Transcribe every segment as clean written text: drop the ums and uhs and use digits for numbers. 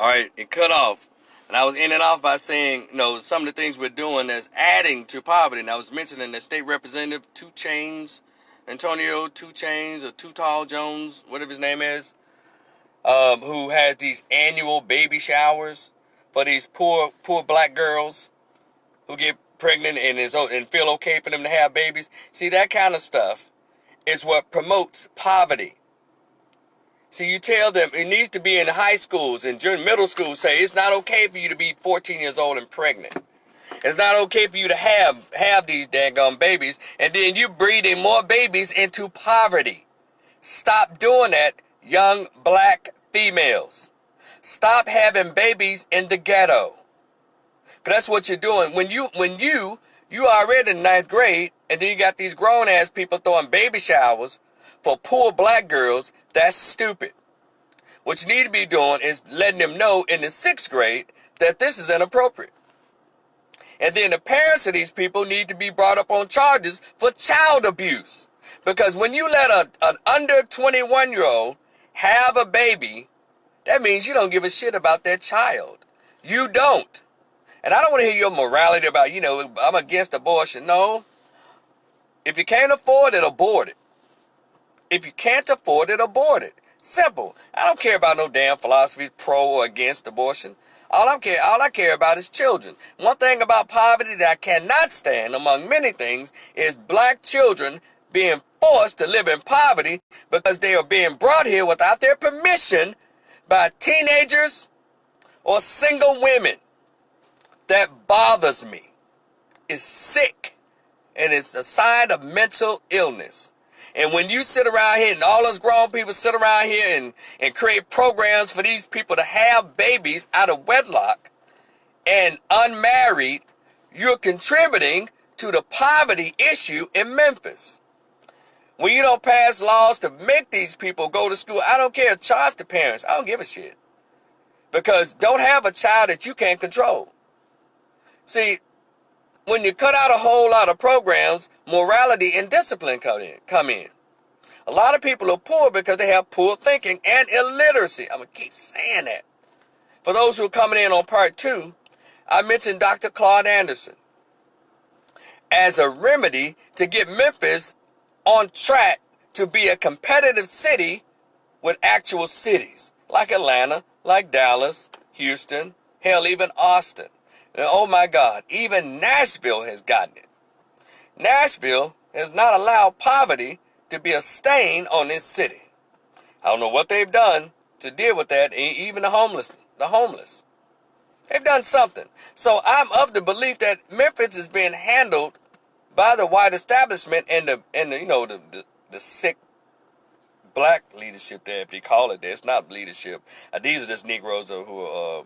All right, it cut off. And I was ending off by saying, some of the things we're doing that's adding to poverty. And I was mentioning the state representative, Antonio 2 Chainz, or Too Tall Jones, whatever his name is, who has these annual baby showers for these poor black girls who get pregnant and feel okay for them to have babies. See, that kind of stuff is what promotes poverty. See, you tell them it needs to be in high schools and middle schools. Say it's not okay for you to be 14 years old and pregnant. It's not okay for you to have these daggone babies, and then you breeding more babies into poverty. Stop doing that, young black females. Stop having babies in the ghetto. 'Cause that's what you're doing. When you already in 9th grade, and then you got these grown ass people throwing baby showers for poor black girls, that's stupid. What you need to be doing is letting them know in the 6th grade that this is inappropriate. And then the parents of these people need to be brought up on charges for child abuse. Because when you let an under 21-year-old have a baby, that means you don't give a shit about that child. You don't. And I don't want to hear your morality about, I'm against abortion. No. If you can't afford it, abort it. If you can't afford it, abort it. Simple. I don't care about no damn philosophies pro or against abortion. All I care about is children. One thing about poverty that I cannot stand, among many things, is black children being forced to live in poverty because they are being brought here without their permission by teenagers or single women. That bothers me. It's sick, and it's a sign of mental illness. And when you sit around here, and all us grown people sit around here and create programs for these people to have babies out of wedlock and unmarried, you're contributing to the poverty issue in Memphis. When you don't pass laws to make these people go to school, I don't care, charge the parents. I don't give a shit. Because don't have a child that you can't control. See, when you cut out a whole lot of programs, morality and discipline come in. A lot of people are poor because they have poor thinking and illiteracy. I'm going to keep saying that. For those who are coming in on part 2, I mentioned Dr. Claude Anderson as a remedy to get Memphis on track to be a competitive city with actual cities like Atlanta, like Dallas, Houston, hell, even Austin. And oh my God, even Nashville has gotten it. Nashville has not allowed poverty to be a stain on this city. I don't know what they've done to deal with that, even the homeless. They've done something. So I'm of the belief that Memphis is being handled by the white establishment and the sick black leadership there, if you call it that. It's not leadership. These are just Negroes who are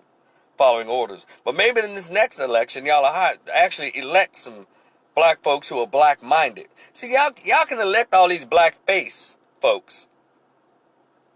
following orders. But maybe in this next election, y'all are actually elect some black folks who are black-minded. See, y'all can elect all these black-face folks.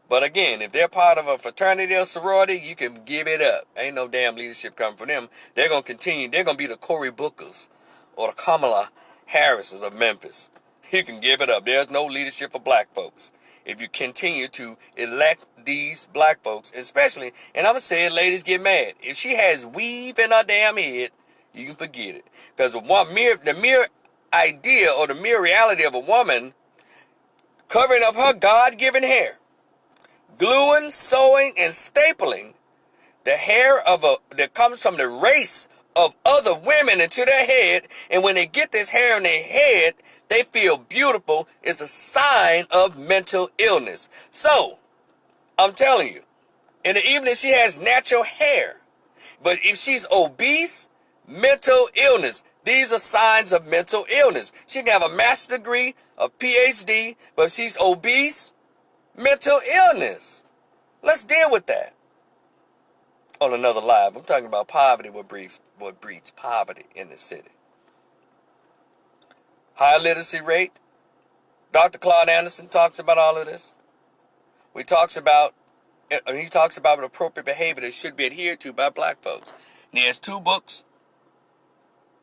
But again, if they're part of a fraternity or sorority, you can give it up. Ain't no damn leadership coming from them. They're going to continue. They're going to be the Cory Bookers or the Kamala Harrises of Memphis. You can give it up. There's no leadership for black folks. If you continue to elect these black folks, especially, and I'm going to say it, ladies, get mad. If she has weave in her damn head, you can forget it. Because the mere idea or the mere reality of a woman covering up her God-given hair, gluing, sewing, and stapling the hair that comes from the race of other women into their head, and when they get this hair in their head, they feel beautiful, is a sign of mental illness. So, I'm telling you, and even if she has natural hair, but if she's obese, mental illness, these are signs of mental illness. She can have a master's degree, a PhD, but if she's obese, mental illness. Let's deal with that. On another live, I'm talking about poverty, what breeds poverty in the city. High literacy rate. Dr. Claude Anderson talks about all of this. He talks about appropriate behavior that should be adhered to by black folks. And he has 2 books,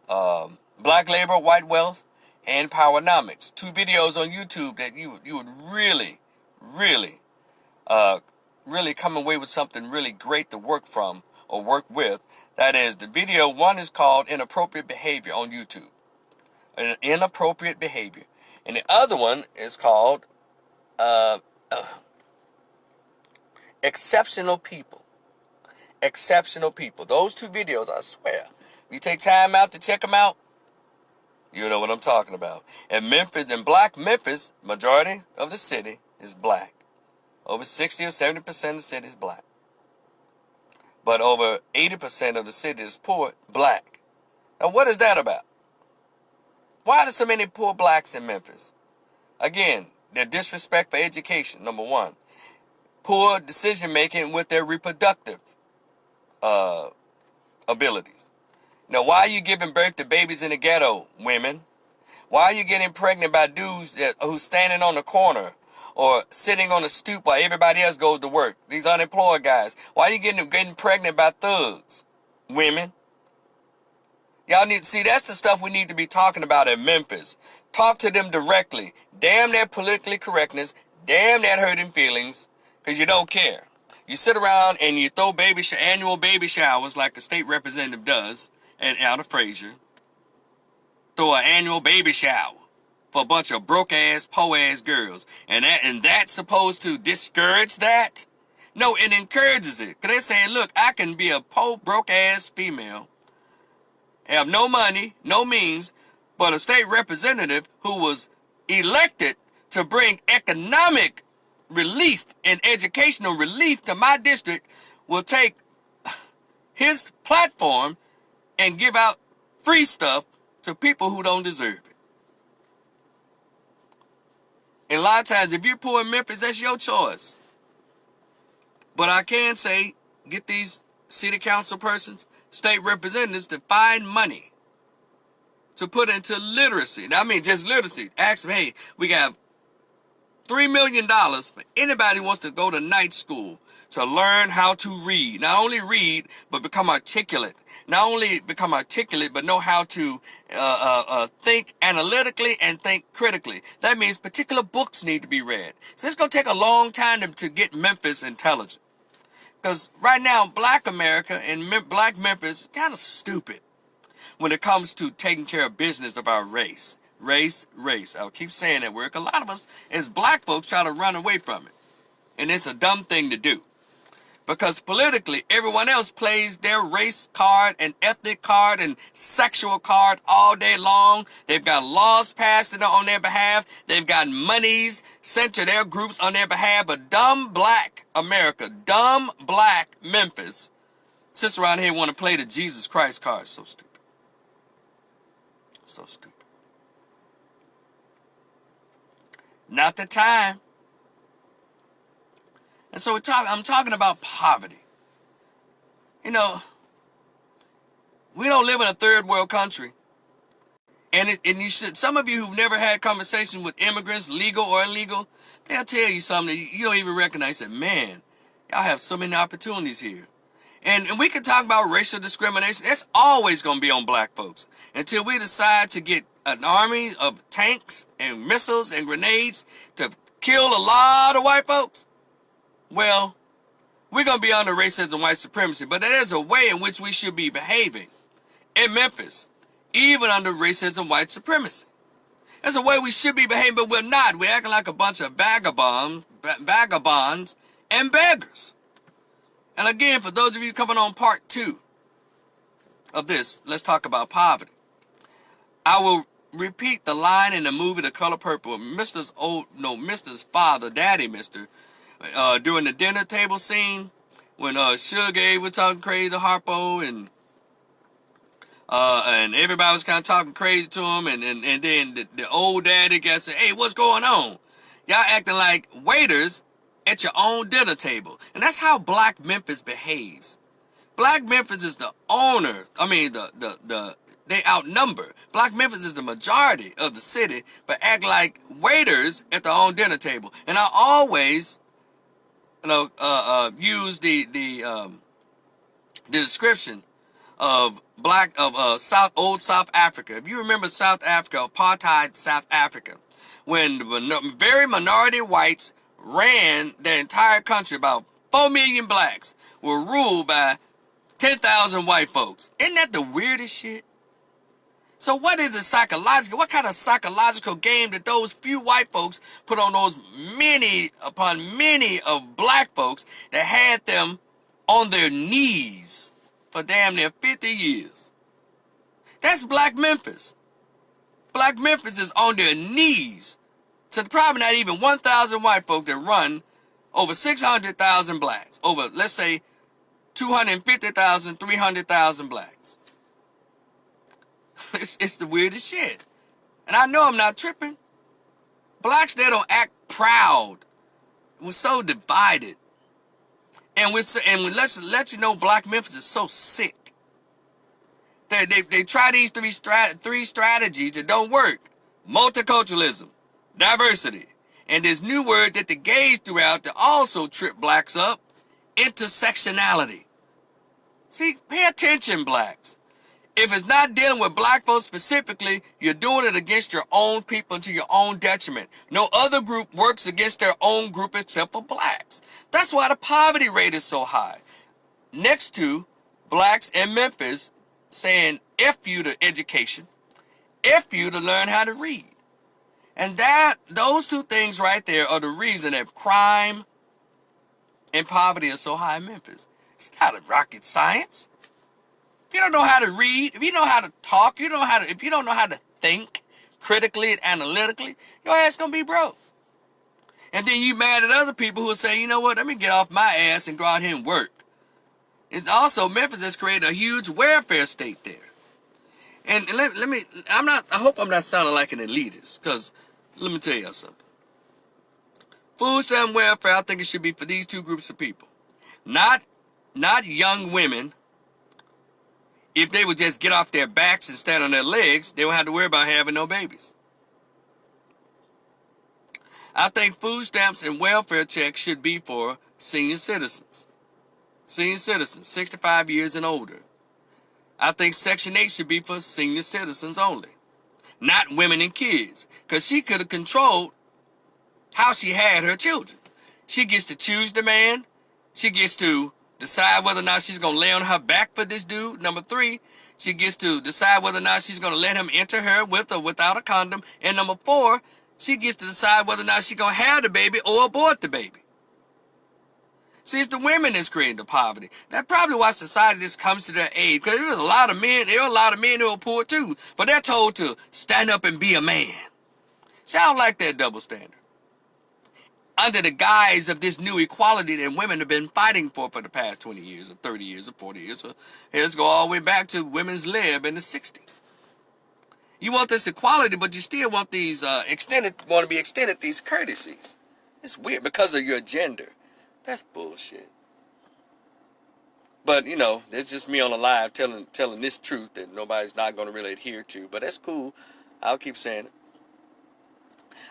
Black Labor, White Wealth, and Powernomics. 2 videos on YouTube that you would really really come away with something really great to work from or work with. That is, the video one is called Inappropriate Behavior on YouTube. Inappropriate Behavior. And the other one is called Exceptional People. Exceptional People. Those two videos, I swear, if you take time out to check them out, you know what I'm talking about. And Memphis, in black Memphis, majority of the city is black. Over 60 or 70% of the city is black. But over 80% of the city is poor, black. Now what is that about? Why are there so many poor blacks in Memphis? Again, their disrespect for education, number one. Poor decision making with their reproductive abilities. Now, why are you giving birth to babies in the ghetto, women? Why are you getting pregnant by dudes who's standing on the corner or sitting on the stoop while everybody else goes to work? These unemployed guys. Why are you getting pregnant by thugs, women? Y'all need to see, that's the stuff we need to be talking about in Memphis. Talk to them directly. Damn that politically correctness. Damn that hurting feelings. Because you don't care. You sit around and you throw annual baby showers like the state representative does out of Frazier. Throw an annual baby shower for a bunch of broke-ass, po-ass girls. And that's supposed to discourage that? No, it encourages it. Because they're saying, look, I can be a broke-ass female, have no money, no means, but a state representative who was elected to bring economic relief and educational relief to my district will take his platform and give out free stuff to people who don't deserve it. And a lot of times, if you're poor in Memphis, that's your choice. But I can say, get these city council persons, state representatives to find money to put into literacy. Now, I mean, just literacy. Ask them, hey, we got $3 million for anybody who wants to go to night school to learn how to read. Not only read, but become articulate. Not only become articulate, but know how to think analytically and think critically. That means particular books need to be read. So it's going to take a long time to get Memphis intelligent. Because right now, black America and black Memphis is kind of stupid when it comes to taking care of business of our race. Race. I'll keep saying that word. A lot of us as black folks try to run away from it. And it's a dumb thing to do. Because politically, everyone else plays their race card and ethnic card and sexual card all day long. They've got laws passed on their behalf. They've got monies sent to their groups on their behalf. But dumb black America, dumb black Memphis, sits around here and want to play the Jesus Christ card. So stupid. So stupid. Not the time. And so I'm talking about poverty. You know, we don't live in a third world country. And you should, some of you who've never had conversations with immigrants, legal or illegal, they'll tell you something that you don't even recognize. That, man, y'all have so many opportunities here. And we can talk about racial discrimination. That's always going to be on black folks until we decide to get an army of tanks and missiles and grenades to kill a lot of white folks. Well, we're going to be under racism, white supremacy, but there is a way in which we should be behaving in Memphis, even under racism, white supremacy. There's a way we should be behaving, but we're not. We're acting like a bunch of vagabonds and beggars. And again, for those of you coming on part 2 of this, let's talk about poverty. I will repeat the line in the movie The Color Purple. Mister's father, Daddy Mister, during the dinner table scene, when Suge Abe was talking crazy to Harpo, and everybody was kind of talking crazy to him, and then the old daddy guy said, hey, what's going on? Y'all acting like waiters at your own dinner table. And that's how black Memphis behaves. Black Memphis is the owner. I mean, they outnumber. Black Memphis is the majority of the city, but act like waiters at their own dinner table. And I always, use the description of old South Africa. If you remember South Africa, apartheid South Africa, when the very minority whites ran the entire country, about 4 million blacks were ruled by 10,000 white folks. Isn't that the weirdest shit? So what is it psychological? What kind of psychological game did those few white folks put on those many upon many of black folks that had them on their knees for damn near 50 years? That's Black Memphis. Black Memphis is on their knees. So probably not even 1,000 white folks that run over 600,000 blacks. Over, let's say, 250,000, 300,000 blacks. It's the weirdest shit. And I know I'm not tripping. Blacks, they don't act proud. We're so divided. And let's let you know, Black Memphis is so sick. They try these three strategies that don't work. Multiculturalism, diversity, and this new word that the gays threw out to also trip blacks up, intersectionality. See, pay attention, blacks. If it's not dealing with black folks specifically, you're doing it against your own people to your own detriment. No other group works against their own group except for blacks. That's why the poverty rate is so high. Next to blacks in Memphis saying F you to education, F you to learn how to read. And those two things right there are the reason that crime and poverty are so high in Memphis. It's not a rocket science. If you don't know how to read, if you know how to talk, if you don't know how to think critically and analytically, your ass gonna be broke. And then you mad at other people who say, you know what, let me get off my ass and go out here and work. It's also, Memphis has created a huge welfare state there. And I hope I'm not sounding like an elitist, because let me tell you something. Food stamp welfare, I think it should be for these two groups of people. Not young women. If they would just get off their backs and stand on their legs, they won't have to worry about having no babies. I think food stamps and welfare checks should be for senior citizens. Senior citizens, 65 years and older. I think Section 8 should be for senior citizens only. Not women and kids. Because she could have controlled how she had her children. She gets to choose the man. She gets to decide whether or not she's going to lay on her back for this dude. Number 3, she gets to decide whether or not she's going to let him enter her with or without a condom. And number 4, she gets to decide whether or not she's going to have the baby or abort the baby. See, it's the women that's creating the poverty. That's probably why society just comes to their aid. Because there were a lot of men who are poor too. But they're told to stand up and be a man. See, I don't like that double standard. Under the guise of this new equality that women have been fighting for the past 20 years or 30 years or 40 years. Or let's go all the way back to women's lib in the 60s. You want this equality, but you still want these extended these courtesies. It's weird because of your gender. That's bullshit. But, you know, it's just me on the live telling this truth that nobody's not going to really adhere to. But that's cool. I'll keep saying it.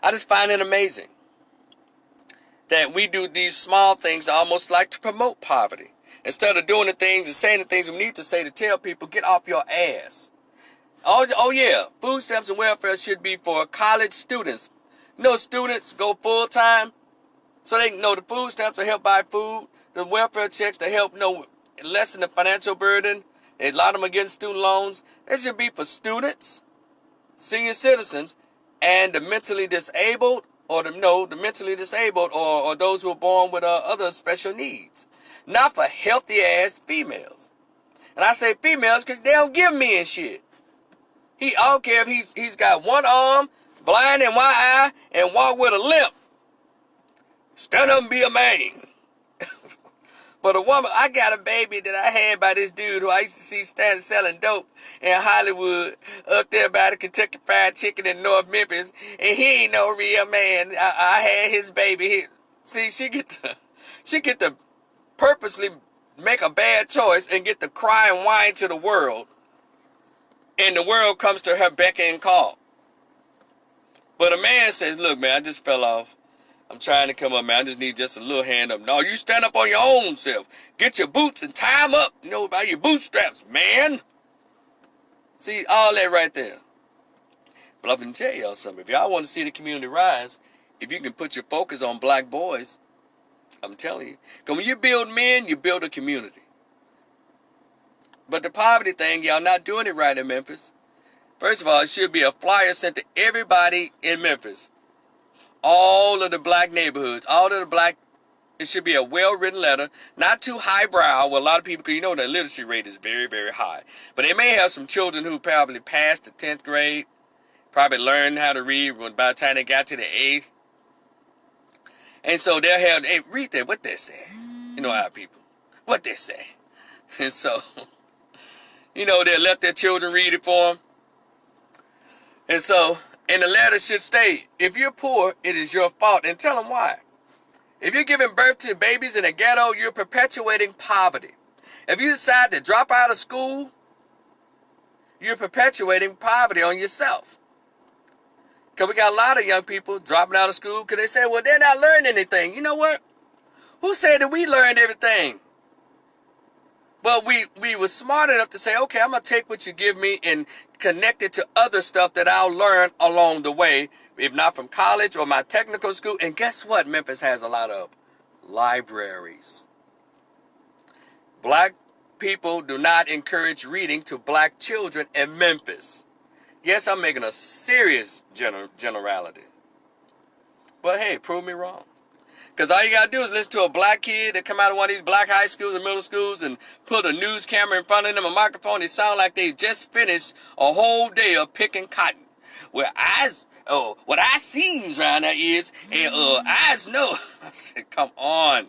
I just find it amazing that we do these small things almost like to promote poverty. Instead of doing the things and saying the things we need to say to tell people, get off your ass. Oh yeah, food stamps and welfare should be for college students. You know, students go full-time, so they know the food stamps will help buy food. The welfare checks to help lessen the financial burden. A lot of them are getting student loans. That should be for students, senior citizens, and the mentally disabled, or the mentally disabled, or those who are born with other special needs. Not for healthy-ass females. And I say females because they don't give men shit. I don't care if he's got one arm, blind in one eye, and walk with a limp. Stand up and be a man. But a woman, I got a baby that I had by this dude who I used to see standing selling dope in Hollywood up there by the Kentucky Fried Chicken in North Memphis, and he ain't no real man. I had his baby. She get to purposely make a bad choice and get to cry and whine to the world, and the world comes to her beck and call. But a man says, look, man, I just fell off. I'm trying to come up, man. I just need just a little hand up. No, you stand up on your own self. Get your boots and tie them up. You know, by your bootstraps, man. See, all that right there. But I'm going to tell y'all something. If y'all want to see the community rise, if you can put your focus on black boys I'm telling you. Because when you build men, you build a community. But the poverty thing, y'all not doing it right in Memphis. First of all, it should be a flyer sent to everybody in Memphis. All of the black neighborhoods, all of the black, it should be a well-written letter, not too highbrow. Well, a lot of people, because you know the literacy rate is very, very high. But they may have some children who probably passed the 10th grade, probably learned how to read by the time they got to the 8th. And so they'll have, hey, read that, what they say. You know how people, what they say. And so, you know, they'll let their children read it for them. And so, and the letter should state, if you're poor, it is your fault. And tell them why. If you're giving birth to babies in a ghetto, you're perpetuating poverty. If you decide to drop out of school, you're perpetuating poverty on yourself. Because we got a lot of young people dropping out of school because they say, well, they're not learning anything. You know what? Who said that we learned everything? But we were smart enough to say, okay, I'm going to take what you give me and connect it to other stuff that I'll learn along the way, if not from college or my technical school. And guess what? Memphis has a lot of libraries. Black people do not encourage reading to black children in Memphis. Yes, I'm making a serious generality. But hey, prove me wrong. Because all you got to do is listen to a black kid that come out of one of these black high schools and middle schools and put a news camera in front of them, a microphone. They sound like they just finished a whole day of picking cotton. What I seems around there is, and eyes know. I said, come on.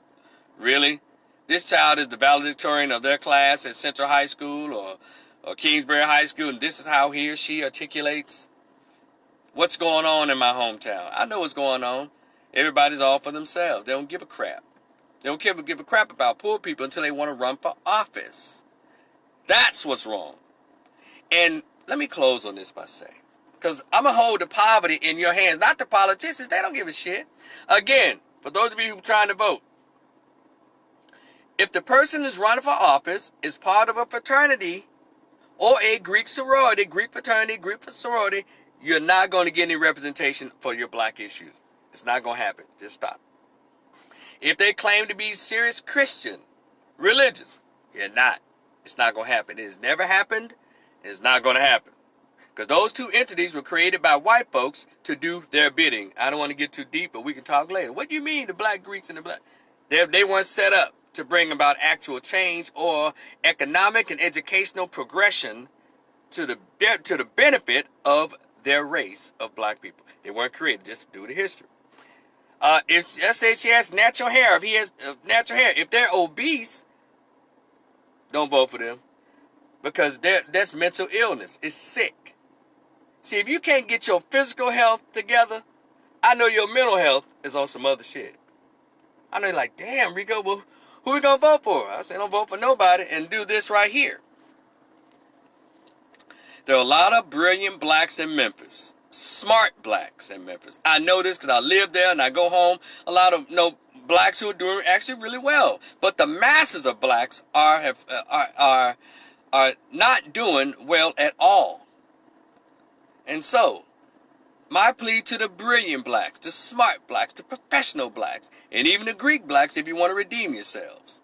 Really? This child is the valedictorian of their class at Central High School or Kingsbury High School, and this is how he or she articulates what's going on in my hometown. I know what's going on. Everybody's all for themselves. They don't give a crap. They don't give a crap about poor people until they want to run for office. That's what's wrong. And let me close on this by saying, because I'm going to hold the poverty in your hands, not the politicians. They don't give a shit. Again, for those of you who are trying to vote, if the person is running for office is part of a fraternity or a Greek sorority, Greek fraternity, Greek sorority, you're not going to get any representation for your black issues. It's not going to happen. Just stop. If they claim to be serious Christian, religious, you're not. It's not going to happen. It has never happened. It's not going to happen. Because those two entities were created by white folks to do their bidding. I don't want to get too deep, but we can talk later. What do you mean the black Greeks and the black? They weren't set up to bring about actual change or economic and educational progression to the benefit of their race of black people. They weren't created just due to history. If let's say she has natural hair, if he has natural hair, if they're obese, don't vote for them because that's mental illness. It's sick. See, if you can't get your physical health together, I know your mental health is on some other shit. I know you're like, damn, Rico, well, who we gonna vote for? I say, don't vote for nobody and do this right here. There are a lot of brilliant blacks in Memphis. Smart blacks in Memphis. I know this because I live there and I go home. A lot of blacks who are doing actually really well. But the masses of blacks are not doing well at all. And so, my plea to the brilliant blacks, the smart blacks, the professional blacks, and even the Greek blacks if you want to redeem yourselves.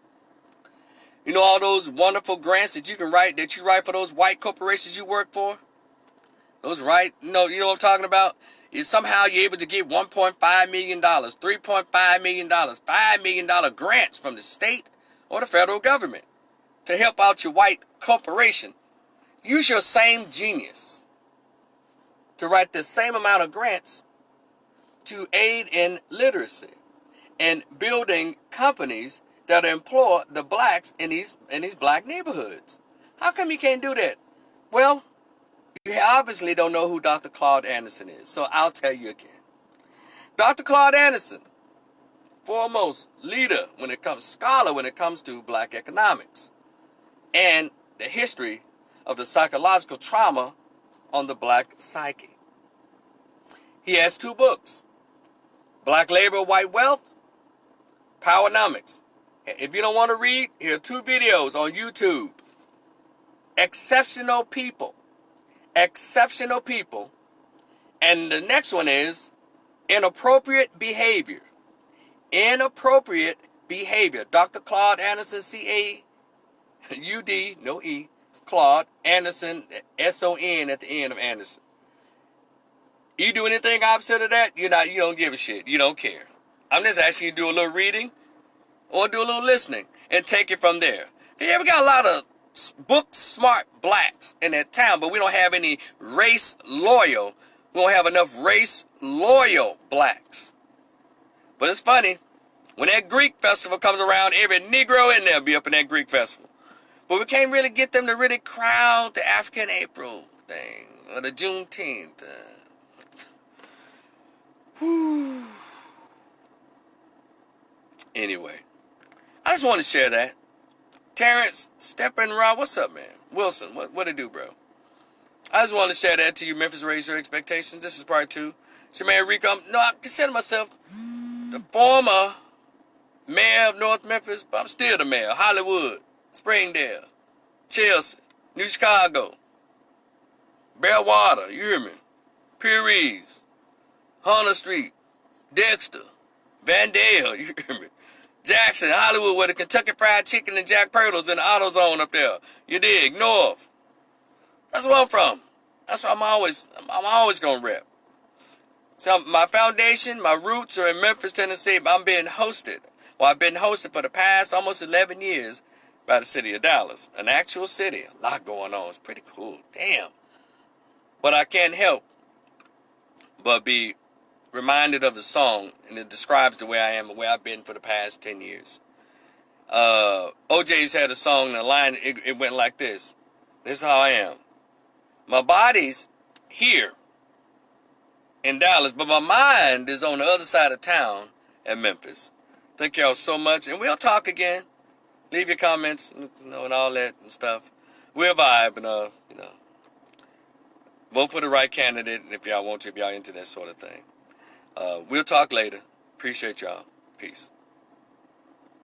You know all those wonderful grants that you write for those white corporations you work for? Those you know what I'm talking about? Somehow you're able to get $1.5 million, $3.5 million, $5 million grants from the state or the federal government to help out your white corporation. Use your same genius to write the same amount of grants to aid in literacy and building companies that employ the blacks in these black neighborhoods. How come you can't do that? Well, you obviously don't know who Dr. Claude Anderson is, so I'll tell you again. Dr. Claude Anderson, foremost leader scholar when it comes to black economics and the history of the psychological trauma on the black psyche. He has 2 books, Black Labor, White Wealth, Powernomics. If you don't want to read, here are 2 videos on YouTube. Exceptional people. Exceptional people. And the next one is inappropriate behavior. Inappropriate behavior. Dr. Claude Anderson, C-A-U-D, no E, Claude Anderson, S-O-N at the end of Anderson. You do anything opposite of that, you don't give a shit. You don't care. I'm just asking you to do a little reading or do a little listening and take it from there. Yeah, we got a lot of book smart blacks in that town, but we don't have any race loyal. We don't have enough race loyal blacks. But it's funny, when that Greek festival comes around, every Negro in there be up in that Greek festival. But we can't really get them to really crowd the African April thing or the Juneteenth. Whew. Anyway, I just want to share that. Terrence, Stepper, and Rob, what's up, man? Wilson, what it do, bro? I just want to share that to you. Memphis, raise your expectations. This is part 2. It's your man Rico. No, I consider myself the former mayor of North Memphis, but I'm still the mayor. Hollywood, Springdale, Chelsea, New Chicago, Bellwater, you hear me? Pure Reeves, Hunter Street, Dexter, Vandale, you hear me? Jackson, Hollywood, where the Kentucky Fried Chicken and Jack Purtles in the AutoZone up there. You dig? North. That's where I'm from. That's where I'm always gonna rep. So my foundation, my roots are in Memphis, Tennessee, but I'm being hosted. Well, I've been hosted for the past almost 11 years by the city of Dallas. An actual city. A lot going on. It's pretty cool. Damn. But I can't help but be reminded of the song, and it describes the way I am and where I've been for the past 10 years. OJ's had a song, and the line, it went like this. This is how I am. My body's here in Dallas, but my mind is on the other side of town in Memphis. Thank y'all so much, and we'll talk again. Leave your comments, and all that and stuff. We'll vibe, and, vote for the right candidate if y'all want to, if y'all into that sort of thing. We'll talk later. Appreciate y'all. Peace.